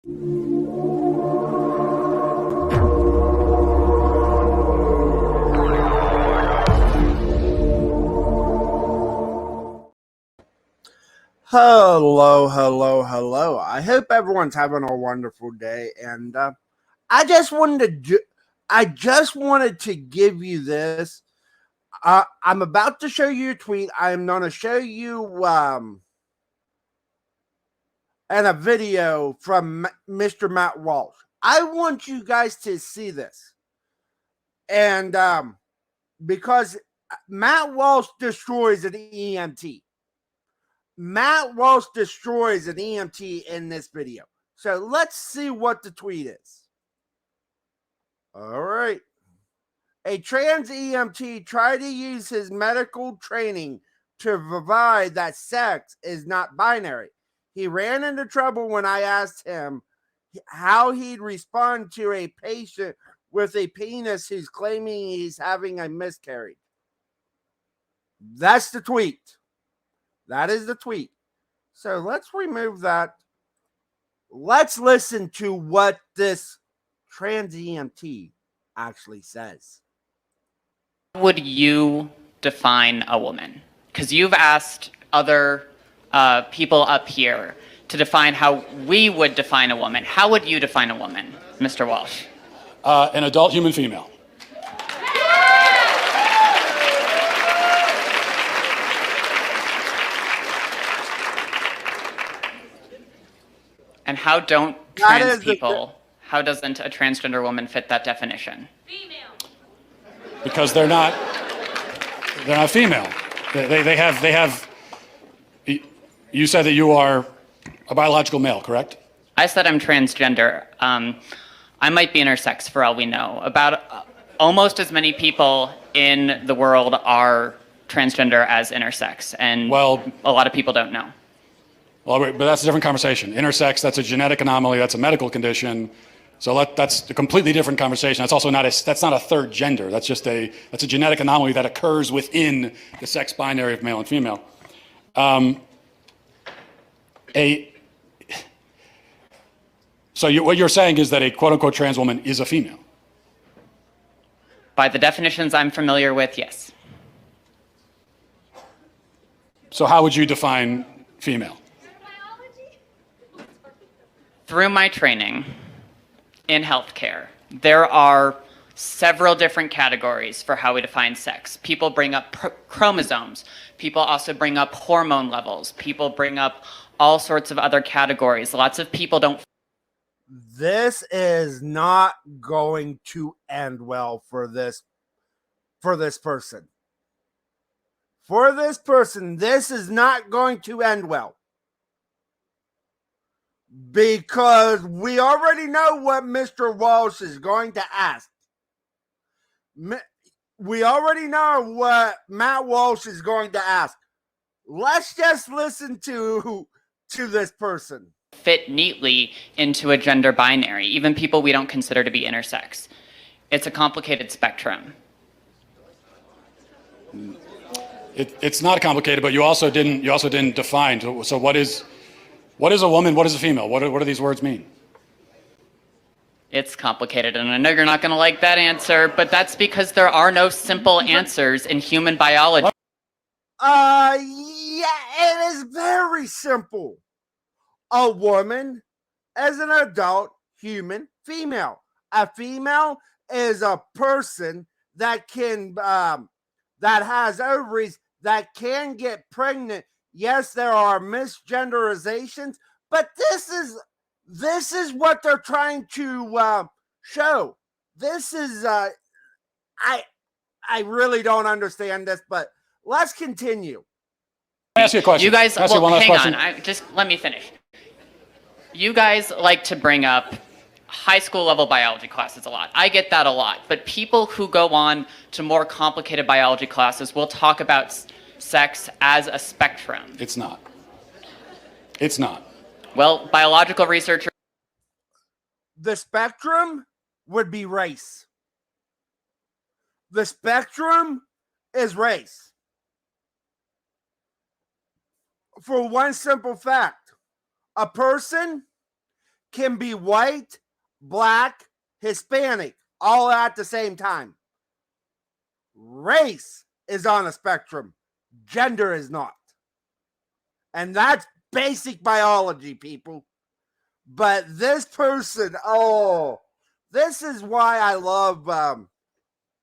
Hello, hello, hello. I hope everyone's having a wonderful day, and I just wanted to give you this. I'm about to show you a tweet. I'm going to show you and a video from Mr. Matt Walsh. I want you guys to see this, and because Matt Walsh destroys an EMT. Matt Walsh destroys an EMT in this video. So let's see what the tweet is. All right. A trans EMT tried to use his medical training to provide that sex is not binary. He ran into trouble when I asked him how he'd respond to a patient with a penis who's claiming he's having a miscarriage. That's the tweet. That is the tweet. So let's remove that. Let's listen to what this trans EMT actually says. How would you define a woman? Because you've asked other people up here to define how we would define a woman. How would you define a woman, Mr. Walsh? An adult human female. And how don't trans people, how doesn't a transgender woman fit that definition? Female. Because they're not female. They have, you said that you are a biological male, correct? I said I'm transgender. I might be intersex for all we know. About almost as many people in the world are transgender as intersex, and well, a lot of people don't know. Well, but that's a different conversation. Intersex, that's a genetic anomaly, that's a medical condition. So that's a completely different conversation. That's also not a third gender. That's a genetic anomaly that occurs within the sex binary of male and female. What you're saying is that a quote-unquote trans woman is a female? By the definitions I'm familiar with, yes. So how would you define female? Through my training in healthcare, there are several different categories for how we define sex. People bring up chromosomes. People also bring up hormone levels. People bring up all sorts of other categories. Lots of people don't. This is not going to end well for this person. For this person, this is not going to end well. Because we already know what Mr. Walsh is going to ask. We already know what Matt Walsh is going to ask. Let's just listen to this person. Fit neatly into a gender binary, even people we don't consider to be intersex. It's a complicated spectrum. It's not complicated, but you also didn't define. So what is a woman? What is a female? What do these words mean? It's complicated, and I know you're not going to like that answer, but that's because there are no simple answers in human biology. Yeah, it is very simple. A woman is an adult human female. A female is a person that can that has ovaries that can get pregnant. Yes, there are misgenderizations, but this is what they're trying to show. This is I really don't understand this, but let's continue. Can I ask you a question? You guys, Can I ask you one last hang question? on. Just let me finish. You guys like to bring up high school level biology classes a lot. I get that a lot, but people who go on to more complicated biology classes will talk about sex as a spectrum. It's not. It's not. Well, biological researchers. The spectrum would be race. The spectrum is race. For one simple fact, a person can be white, black, Hispanic, all at the same time. Race is on a spectrum. Gender is not. And that's basic biology, people. But this person, this is why I love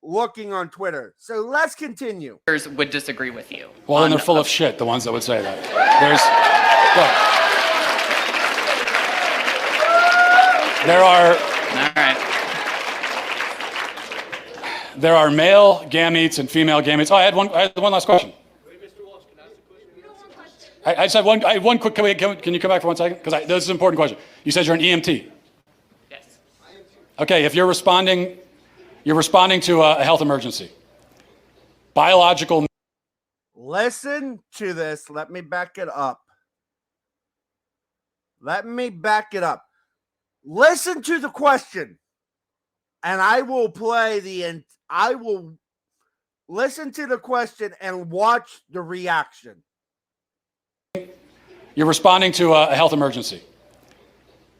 looking on Twitter. So let's continue. Would disagree with you. Well, then they're full of shit, the ones that would say that. There are male gametes and female gametes. Oh, I had one last question. I just had one quick. Can you come back for 1 second? Because this is an important question. You said you're an EMT. Yes. Okay, if you're responding to a health emergency. Biological. Listen to this. Let me back it up. Listen to the question, and I will play I will listen to the question and watch the reaction. You're responding to a health emergency.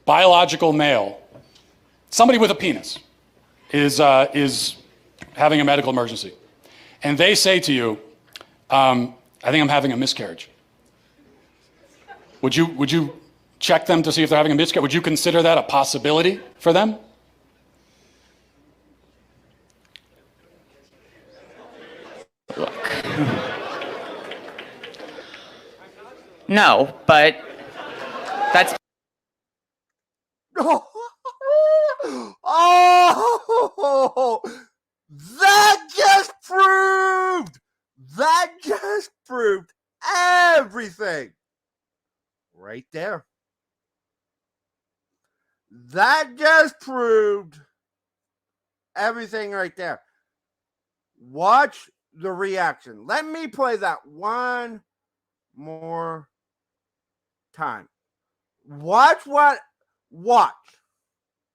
Biological male, somebody with a penis, is having a medical emergency, and they say to you, "I think I'm having a miscarriage." Would you check them to see if they're having a miscarriage? Would you consider that a possibility for them? No, but that's that just proved everything right there. That just proved everything right there. Watch the reaction. Let me play that one more time. Watch.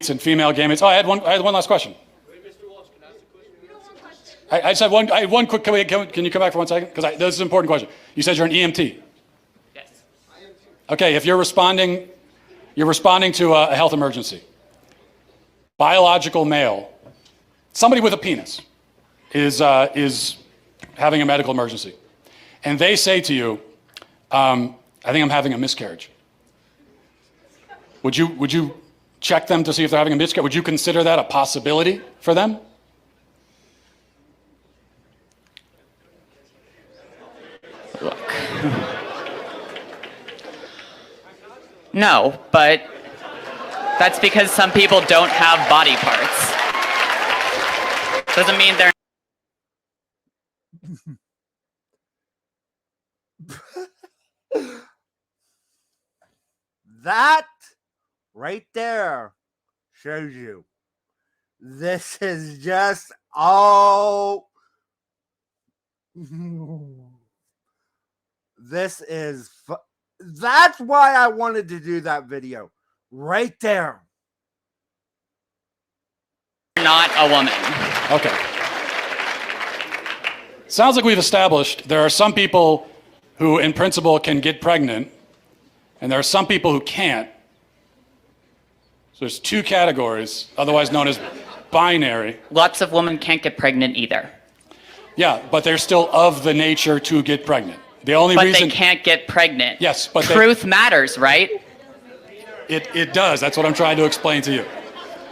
And female gametes. Oh, I had one last question. Mr. Walsh, can I ask a question? I just had one quick. Can you come back for 1 second? Because this is an important question. You said you're an EMT. yes. Okay, if you're responding to a health emergency. Biological male, somebody with a penis, is having a medical emergency, and they say to you, "I think I'm having a miscarriage." Would you check them to see if they're having a miscarriage? Would you consider that a possibility for them? Look. No, but that's because some people don't have body parts. Doesn't mean they're That right there shows you this is just all this is that's why I wanted to do that video right there. not a woman. Okay. Sounds like we've established there are some people who, in principle, can get pregnant, and there are some people who can't. So there's two categories, otherwise known as binary. Lots of women can't get pregnant either. Yeah, but they're still of the nature to get pregnant. The only But reason they can't get pregnant. Yes, but truth matters, right? it does. That's what I'm trying to explain to you.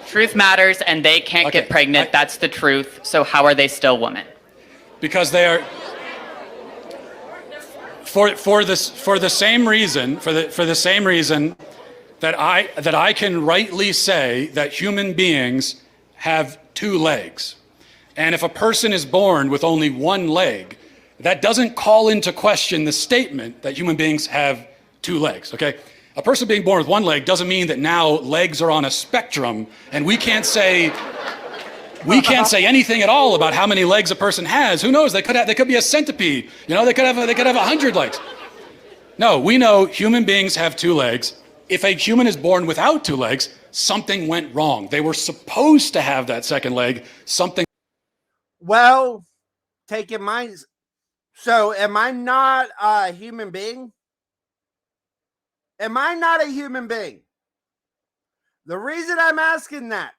Truth matters, and they can't get pregnant. That's the truth. So how are they still women? Because they are for the same reason that I can rightly say that human beings have two legs. And if a person is born with only one leg, that doesn't call into question the statement that human beings have two legs, okay? A person being born with one leg doesn't mean that now legs are on a spectrum and we can't say anything at all about how many legs a person has. Who knows? They could be a centipede. You know, they could have 100 legs. No, we know human beings have two legs. If a human is born without two legs, something went wrong. They were supposed to have that second leg. Well, take in mind. So, am I not a human being? Am I not a human being? The reason I'm asking that,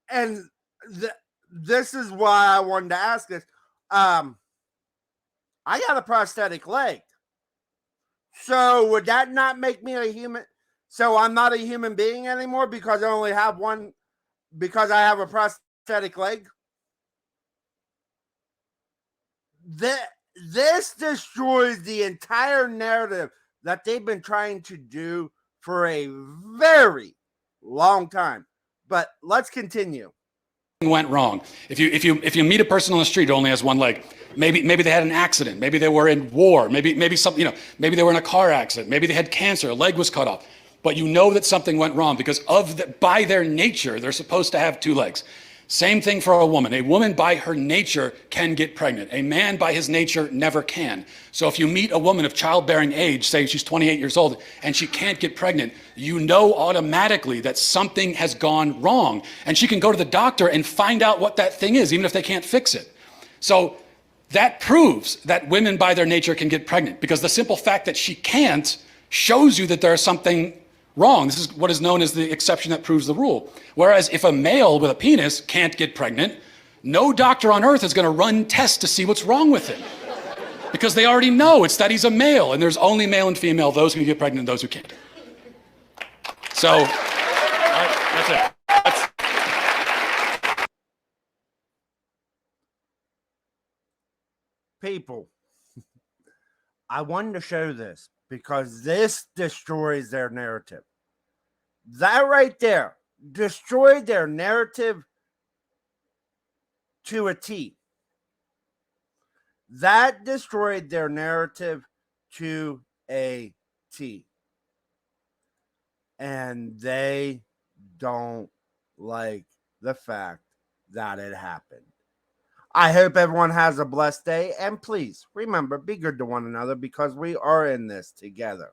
and this is why I wanted to ask this. I got a prosthetic leg. So would that not make me a human? So I'm not a human being anymore because I only have one, because I have a prosthetic leg? This destroys the entire narrative that they've been trying to do for a very long time. But let's continue. Went wrong. If you meet a person on the street who only has one leg, maybe they had an accident, maybe they were in war, maybe something, maybe they were in a car accident, maybe they had cancer, a leg was cut off, but you know that something went wrong because by their nature they're supposed to have two legs. Same thing for a woman. A woman by her nature can get pregnant. A man by his nature never can. So if you meet a woman of childbearing age, say she's 28 years old, and she can't get pregnant, you know automatically that something has gone wrong. And she can go to the doctor and find out what that thing is, even if they can't fix it. So that proves that women by their nature can get pregnant, because the simple fact that she can't shows you that there's something wrong. This is what is known as the exception that proves the rule. Whereas if a male with a penis can't get pregnant, no doctor on earth is going to run tests to see what's wrong with him. Because they already know it's that he's a male, and there's only male and female, those who can get pregnant and those who can't. So, that's it. People, I wanted to show this because this destroys their narrative. That right there destroyed their narrative to a T. That destroyed their narrative to a T. And they don't like the fact that it happened. I hope everyone has a blessed day. And please remember, be good to one another because we are in this together.